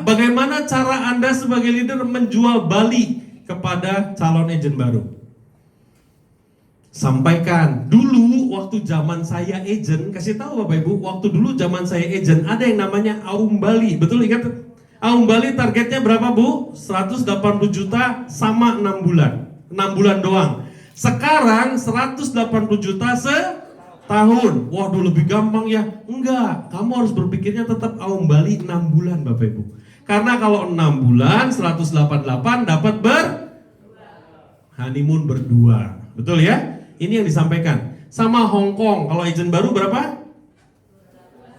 Bagaimana cara Anda sebagai leader menjual Bali kepada calon agent baru? Sampaikan dulu waktu zaman saya agent, kasih tahu Bapak Ibu, waktu dulu zaman saya agent ada yang namanya Aum Bali, betul ingat? Aum Bali targetnya berapa Bu? 180 juta sama 6 bulan, 6 bulan doang. Sekarang 180 juta setahun. Waduh lebih gampang ya? Enggak, kamu harus berpikirnya tetap Aum Bali 6 bulan Bapak Ibu. Karena kalau 6 bulan 188 dapat honeymoon berdua, betul ya? Ini yang disampaikan. Sama Hong Kong, kalau agent baru berapa?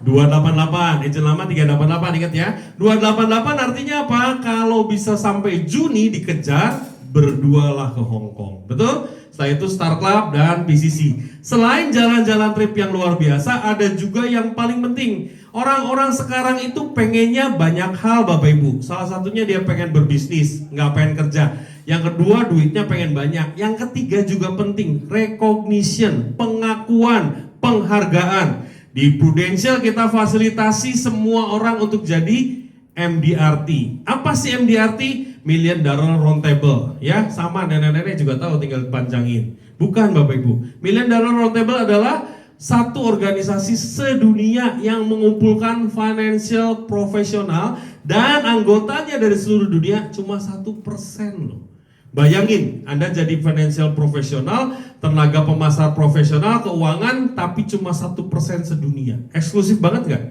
288, agent lama 388, ingat ya. 288 artinya apa? Kalau bisa sampai Juni dikejar, berdualah ke Hong Kong, betul? Setelah itu Star Club dan PCC. Selain jalan-jalan trip yang luar biasa, ada juga yang paling penting. Orang-orang sekarang itu pengennya banyak hal Bapak Ibu. Salah satunya dia pengen berbisnis, nggak pengen kerja. Yang kedua duitnya pengen banyak. Yang ketiga juga penting, recognition, pengakuan, penghargaan. Di Prudential kita fasilitasi semua orang untuk jadi MDRT. Apa sih MDRT? Million Dollar Round Table. Ya, sama nenek-nenek juga tahu, tinggal panjangin. Bukan Bapak Ibu. Million Dollar Round Table adalah satu organisasi sedunia yang mengumpulkan financial profesional dan anggotanya dari seluruh dunia cuma 1% loh. Bayangin, Anda jadi financial profesional, tenaga pemasar profesional, keuangan, tapi cuma 1% sedunia. Eksklusif banget gak?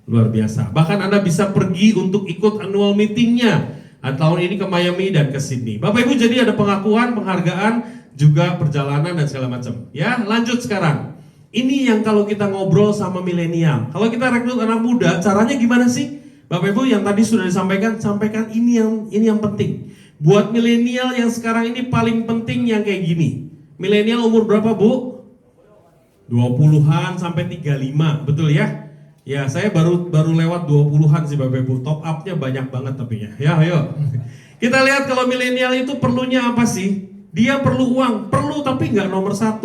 Luar biasa. Bahkan Anda bisa pergi untuk ikut annual meetingnya. Tahun ini ke Miami dan ke Sydney. Bapak Ibu, jadi ada pengakuan, penghargaan, juga perjalanan dan segala macam. Ya, lanjut sekarang. Ini yang kalau kita ngobrol sama milenial. Kalau kita rekrut anak muda, caranya gimana sih? Bapak Ibu yang tadi sudah disampaikan, sampaikan ini yang penting. Buat milenial yang sekarang ini paling penting yang kayak gini. Milenial umur berapa Bu? 20-an sampai 35, betul ya? Ya saya baru lewat 20-an sih Bapak Ibu. Top up-nya banyak banget tapi ya. Ya ayo. Kita lihat kalau milenial itu perlunya apa sih? Dia perlu uang, perlu tapi nggak nomor 1.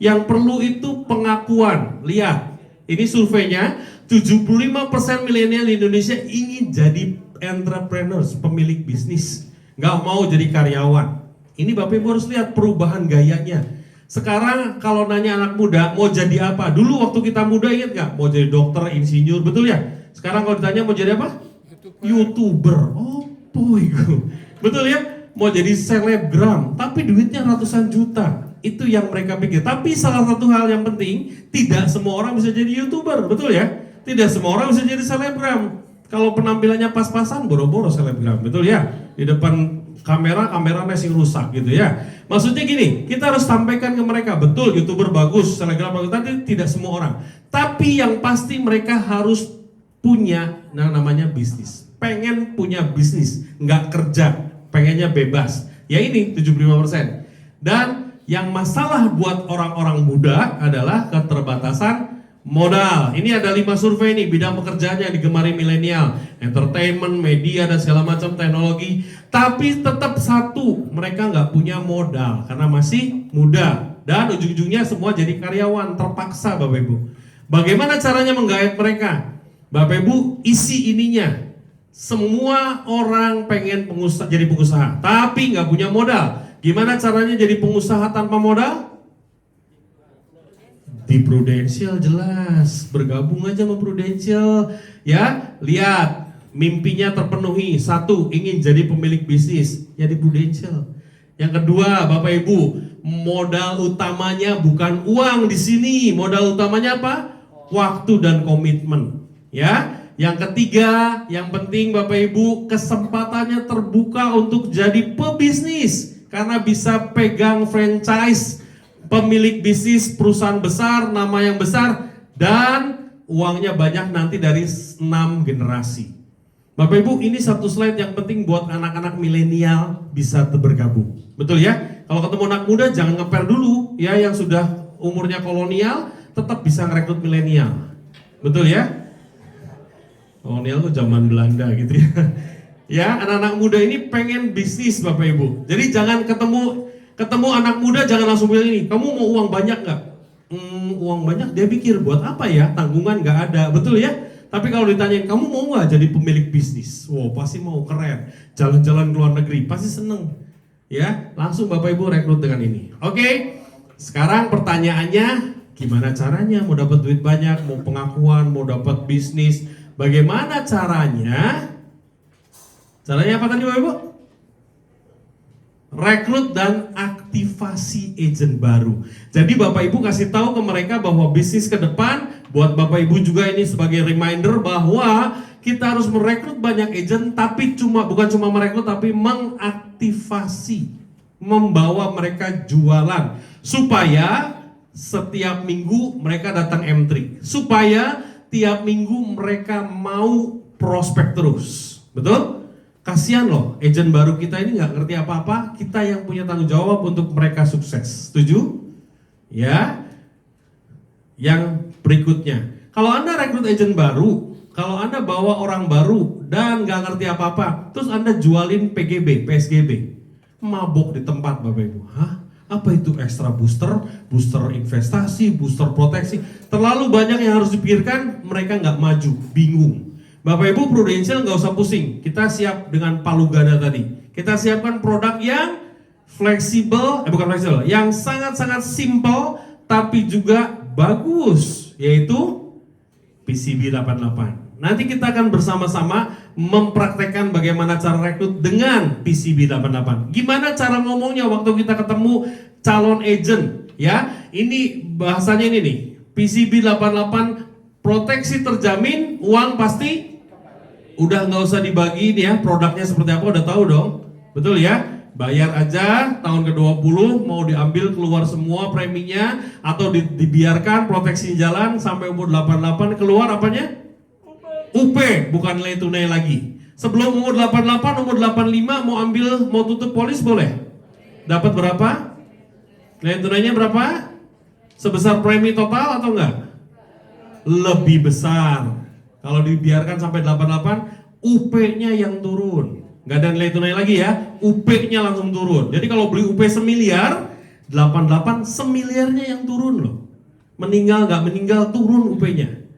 Yang perlu itu pengakuan. Lihat, ini surveinya 75% milenial di Indonesia ingin jadi entrepreneurs, pemilik bisnis. Nggak mau jadi karyawan. Ini Bapak Ibu harus lihat perubahan gayanya. Sekarang kalau nanya anak muda mau jadi apa? Dulu waktu kita muda ingat nggak? Mau jadi dokter, insinyur, betul ya? Sekarang kalau ditanya mau jadi apa? YouTuber. Oh boy, betul ya? Mau jadi selebgram, tapi duitnya ratusan juta. Itu yang mereka pikir. Tapi salah satu hal yang penting, tidak semua orang bisa jadi YouTuber, betul ya? Tidak semua orang bisa jadi selebgram. Kalau penampilannya pas-pasan, boro-boro selebgram, betul ya? Di depan kameranya sih rusak gitu ya. Maksudnya gini, kita harus sampaikan ke mereka, betul YouTuber bagus, selebgram bagus, tapi tidak semua orang. Tapi yang pasti mereka harus punya namanya bisnis. pengen punya bisnis, nggak kerja, pengennya bebas. Ya ini 75%. Dan yang masalah buat orang-orang muda adalah keterbatasan modal. Ini ada 5 survei nih, bidang pekerjaannya yang digemari milenial, entertainment, media, dan segala macam teknologi. Tapi tetap satu, mereka nggak punya modal karena masih muda. Dan ujung-ujungnya semua jadi karyawan, terpaksa Bapak Ibu. Bagaimana caranya menggait mereka? Bapak Ibu, isi ininya. Semua orang pengen jadi pengusaha, tapi nggak punya modal. Gimana caranya jadi pengusaha tanpa modal? Di Prudential jelas, bergabung aja sama Prudential. Ya, lihat mimpinya terpenuhi. Satu, ingin jadi pemilik bisnis, ya di Prudential. Yang kedua, Bapak Ibu, modal utamanya bukan uang di sini. Modal utamanya apa? Waktu dan komitmen. Ya. Yang ketiga, yang penting Bapak Ibu, kesempatannya terbuka untuk jadi pebisnis karena bisa pegang franchise, pemilik bisnis perusahaan besar, nama yang besar, dan uangnya banyak nanti dari 6 generasi. Bapak Ibu, ini satu slide yang penting buat anak-anak milenial bisa bergabung. Betul ya? Kalau ketemu anak muda jangan ngeper dulu ya, yang sudah umurnya kolonial tetap bisa ngerekrut milenial. Betul ya? Kolonial tuh zaman Belanda gitu ya. Ya, anak-anak muda ini pengen bisnis Bapak Ibu. Jadi jangan ketemu anak muda jangan langsung bilang ini, kamu mau uang banyak nggak? Uang banyak, dia pikir buat apa ya? Tanggungan nggak ada, betul ya? Tapi kalau ditanyain kamu mau nggak jadi pemilik bisnis? Wow, pasti mau, keren. Jalan-jalan ke luar negeri, pasti seneng. Ya, langsung Bapak Ibu rekrut dengan ini. Oke, sekarang pertanyaannya, gimana caranya mau dapat duit banyak, mau pengakuan, mau dapat bisnis? Bagaimana caranya? Caranya apa tadi Bapak Ibu? Rekrut dan aktivasi agent baru. Jadi Bapak Ibu kasih tahu ke mereka bahwa bisnis ke depan, buat Bapak Ibu juga ini sebagai reminder bahwa kita harus merekrut banyak agent, tapi bukan cuma merekrut, tapi mengaktifasi, membawa mereka jualan, supaya setiap minggu mereka datang M3, supaya tiap minggu mereka mau prospek terus. Betul? Kasihan loh, agent baru kita ini nggak ngerti apa-apa, kita yang punya tanggung jawab untuk mereka sukses. Setuju? Ya. Yang berikutnya, kalau Anda rekrut agent baru, kalau Anda bawa orang baru dan nggak ngerti apa-apa, terus Anda jualin PGB, PSGB, mabok di tempat Bapak Ibu. Hah? Apa itu extra booster, booster investasi, booster proteksi? Terlalu banyak yang harus dipikirkan, mereka nggak maju, bingung. Bapak Ibu Prudential nggak usah pusing, kita siap dengan palu gada tadi. Kita siapkan produk yang fleksibel, bukan fleksibel, yang sangat-sangat simple tapi juga bagus, yaitu PCB 88. Nanti kita akan bersama-sama mempraktekkan bagaimana cara rekrut dengan PCB 88. Gimana cara ngomongnya waktu kita ketemu calon agent, ya? Ini bahasanya ini nih, PCB 88 proteksi terjamin, uang pasti udah nggak usah dibagi nih ya, produknya seperti apa udah tahu dong, betul ya? Bayar aja tahun ke-20 mau diambil keluar semua preminya atau dibiarkan proteksi jalan sampai umur 88 keluar apanya? UP, bukan nilai tunai lagi. Sebelum umur 88, umur 85 mau ambil, mau tutup polis boleh? Dapat berapa? Nilai tunainya berapa? Sebesar premi total atau enggak? Lebih besar. Kalau dibiarkan sampai 88, UP-nya yang turun. Nggak ada nilai tunai lagi ya, UP-nya langsung turun. Jadi kalau beli UP semiliar, 88 semiliarnya yang turun loh. Meninggal nggak meninggal turun UP-nya.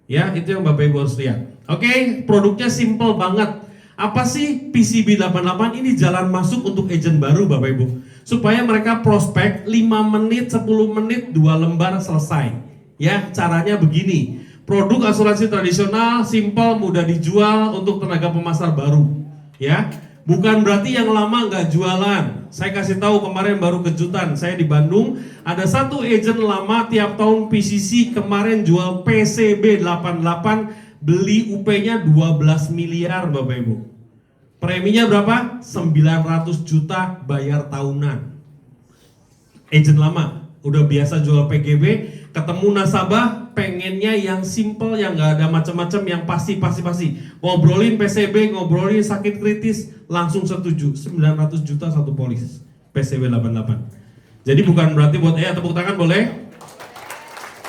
Ya, itu yang Bapak Ibu harus lihat. Oke, produknya simple banget. Apa sih PCB 88? Ini jalan masuk untuk agent baru Bapak Ibu. Supaya mereka prospek 5 menit, 10 menit, 2 lembar selesai. Ya, caranya begini. Produk asuransi tradisional, simple, mudah dijual untuk tenaga pemasar baru. Ya, bukan berarti yang lama nggak jualan. Saya kasih tahu kemarin baru kejutan. Saya di Bandung ada satu agent lama tiap tahun PCC kemarin jual PCB 88 beli UP-nya 12 miliar Bapak Ibu. Preminya berapa? 900 juta bayar tahunan. Agent lama. udah biasa jual PGB, ketemu nasabah pengennya yang simple, yang nggak ada macam-macam, yang pasti. Ngobrolin PCB, ngobrolin sakit kritis, langsung setuju. 900 juta satu polis PCB 88. Jadi bukan berarti buat tepuk tangan boleh?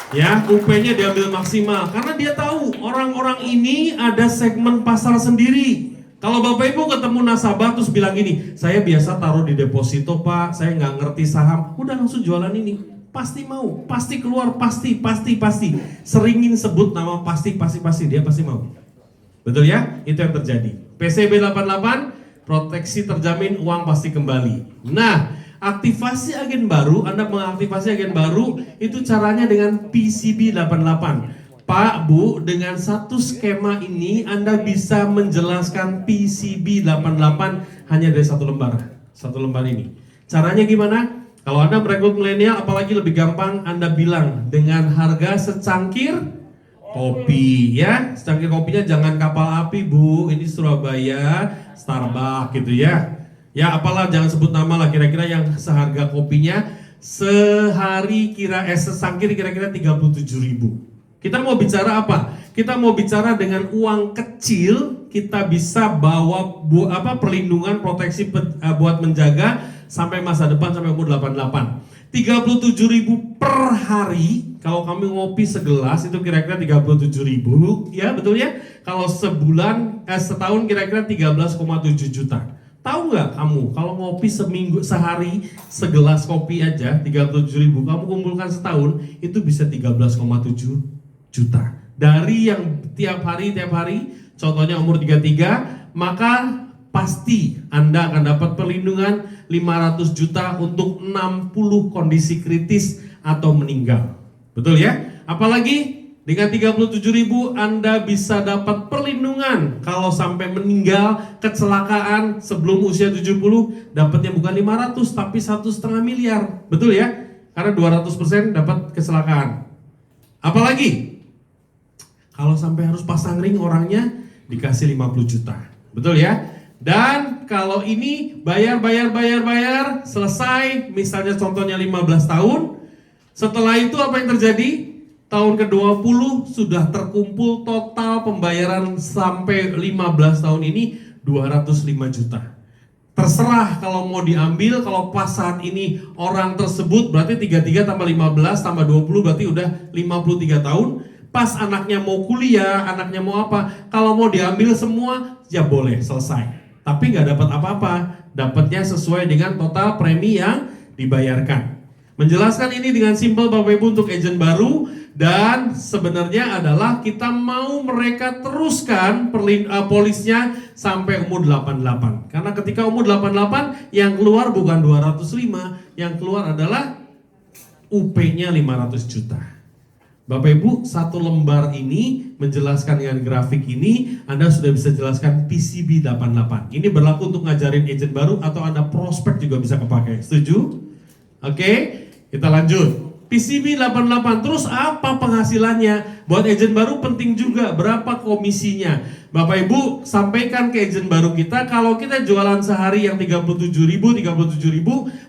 Ya, UP-nya diambil maksimal karena dia tahu orang-orang ini ada segmen pasar sendiri. Kalau Bapak Ibu ketemu nasabah terus bilang gini, saya biasa taruh di deposito Pak, saya nggak ngerti saham, udah langsung jualan ini, pasti mau, pasti keluar, pasti. Seringin sebut nama pasti, dia pasti mau. Betul ya? Itu yang terjadi. PCB 88, proteksi terjamin, uang pasti kembali. Nah, aktivasi agen baru, Anda mengaktifasi agen baru itu caranya dengan PCB 88. Pak, Bu, dengan satu skema ini Anda bisa menjelaskan PCB 88 hanya dari satu lembar ini. Caranya gimana? Kalau Anda merekrut milenial, apalagi lebih gampang, Anda bilang dengan harga secangkir kopi, ya. Secangkir kopinya jangan kapal api, Bu, ini Surabaya, Starbucks gitu ya. Ya apalah, jangan sebut nama lah, kira-kira yang seharga kopinya secangkir kira-kira 37.000. Kita mau bicara apa? Kita mau bicara dengan uang kecil kita bisa bawa perlindungan proteksi buat menjaga sampai masa depan, sampai umur 88. 37.000 per hari. Kalau kami ngopi segelas itu kira-kira 37.000, ya betul ya. Kalau setahun kira-kira 13,7 juta. Tahu nggak kamu kalau ngopi sehari segelas kopi aja 37.000, kamu kumpulkan setahun itu bisa 13,7 juta. Dari yang tiap hari, contohnya umur 33, maka pasti Anda akan dapat perlindungan 500 juta untuk 60 kondisi kritis atau meninggal. Betul ya? Apalagi dengan 37.000 Anda bisa dapat perlindungan kalau sampai meninggal, kecelakaan sebelum usia 70, dapatnya bukan 500 tapi 1,5 miliar. Betul ya? Karena 200% dapat kecelakaan. Apalagi kalau sampai harus pasang ring orangnya dikasih 50 juta. Betul ya? Dan kalau ini bayar selesai, misalnya contohnya 15 tahun. Setelah itu apa yang terjadi? Tahun ke-20 sudah terkumpul total pembayaran sampai 15 tahun ini 205 juta. Terserah kalau mau diambil, kalau pas saat ini orang tersebut berarti 33 tambah 15 tambah 20 berarti udah 53 tahun. Pas anaknya mau kuliah, anaknya mau apa, kalau mau diambil semua, ya boleh, selesai. Tapi nggak dapat apa-apa, dapatnya sesuai dengan total premi yang dibayarkan. Menjelaskan ini dengan simpel Bapak Ibu untuk agent baru, dan sebenarnya adalah kita mau mereka teruskan polisnya sampai umur 88. Karena ketika umur 88, yang keluar bukan 205, yang keluar adalah UP-nya 500 juta. Bapak Ibu, satu lembar ini menjelaskan dengan grafik ini, Anda sudah bisa jelaskan PCB 88. Ini berlaku untuk ngajarin agent baru atau Anda prospek juga bisa kepakai. Setuju? Oke, kita lanjut. PCB 88, terus apa penghasilannya? Buat agent baru penting juga, berapa komisinya? Bapak Ibu, sampaikan ke agent baru kita, kalau kita jualan sehari yang 37.000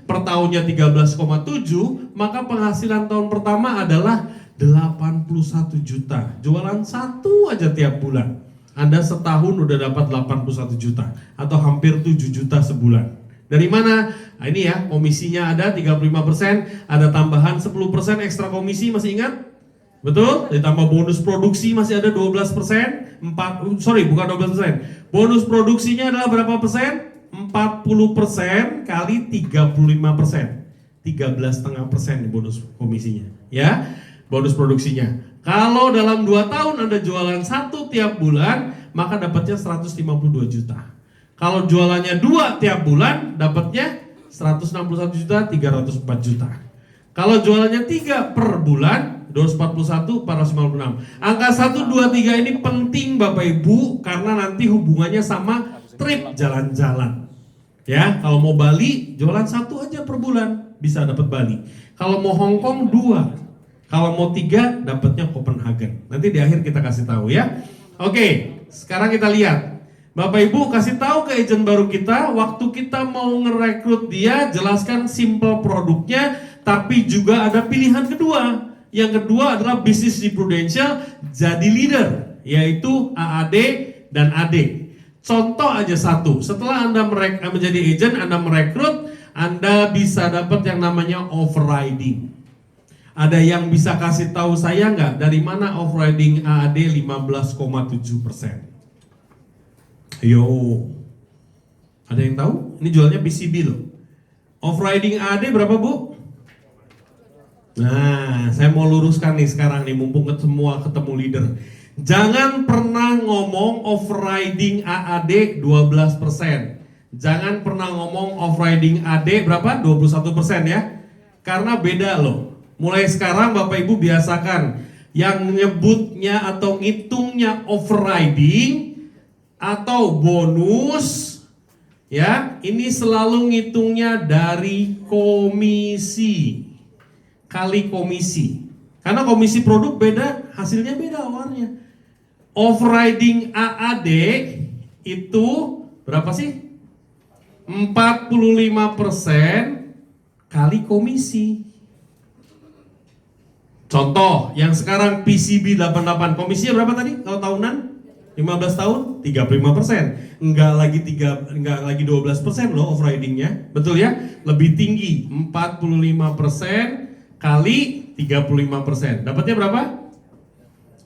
per tahunnya 13,7, maka penghasilan tahun pertama adalah 81 juta. Jualan satu aja tiap bulan, Anda setahun udah dapat 81 juta atau hampir 7 juta sebulan. Dari mana? Nah, ini ya, komisinya ada 35%, ada tambahan 10% ekstra komisi, masih ingat? Betul? Ditambah bonus produksi masih ada 12%, bukan 12%. Bonus produksinya adalah berapa persen? 40% kali 35%. 13,5% bonus komisinya, ya. Bonus produksinya. Kalau dalam 2 tahun Anda jualan satu tiap bulan, maka dapatnya 152 juta. Kalau jualannya 2 tiap bulan, dapatnya 161 juta, 304 juta. Kalau jualannya 3 per bulan, 241, 456. Angka 1, 2, 3 ini penting Bapak Ibu, karena nanti hubungannya sama trip jalan-jalan. Ya, kalau mau Bali, jualan 1 aja per bulan, bisa dapat Bali. Kalau mau Hong Kong, 2. Kalau mau 3, dapatnya Copenhagen. Nanti di akhir kita kasih tahu ya. Oke, sekarang kita lihat. Bapak Ibu kasih tahu ke agent baru kita, waktu kita mau ngerekrut dia, jelaskan simple produknya, tapi juga ada pilihan kedua. Yang kedua adalah bisnis di Prudential jadi leader, yaitu AAD dan AD. Contoh aja satu, setelah Anda menjadi agent, Anda merekrut, Anda bisa dapat yang namanya overriding. Ada yang bisa kasih tahu saya nggak dari mana overriding AAD 15,7%? Ayo, ada yang tahu? Ini jualnya PCB loh. Overriding AAD berapa, Bu? Nah, saya mau luruskan nih sekarang nih, mumpung semua ketemu leader. Jangan pernah ngomong overriding AAD 12%. Jangan pernah ngomong overriding AD berapa? 21% ya. Karena beda loh. Mulai sekarang Bapak Ibu biasakan yang nyebutnya atau ngitungnya overriding atau bonus ya, ini selalu ngitungnya dari komisi kali komisi. Karena komisi produk beda, hasilnya beda awalnya. Overriding AAD itu berapa sih? 45% kali komisi. Contoh, yang sekarang PCB 88, komisinya berapa tadi? Kalau tahunan? 15 tahun? 35%. Enggak lagi 12% loh overridingnya. Betul ya? Lebih tinggi, 45% kali 35%. Dapatnya berapa?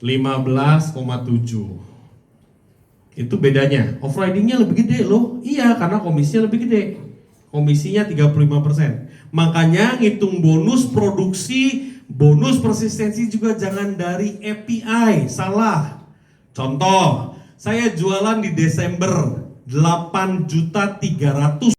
15,7. Itu bedanya. Overridingnya lebih gede loh. Iya, karena komisinya lebih gede. Komisinya 35%. Makanya ngitung bonus produksi, bonus persistensi juga jangan dari API. Salah. Contoh, saya jualan di Desember 8.300.000